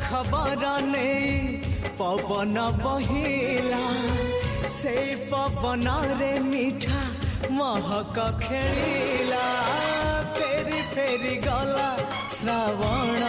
खबर नहीं पवन बहिला से पवन रे मीठा महक खेलिला फेरी फेरी गला श्रावण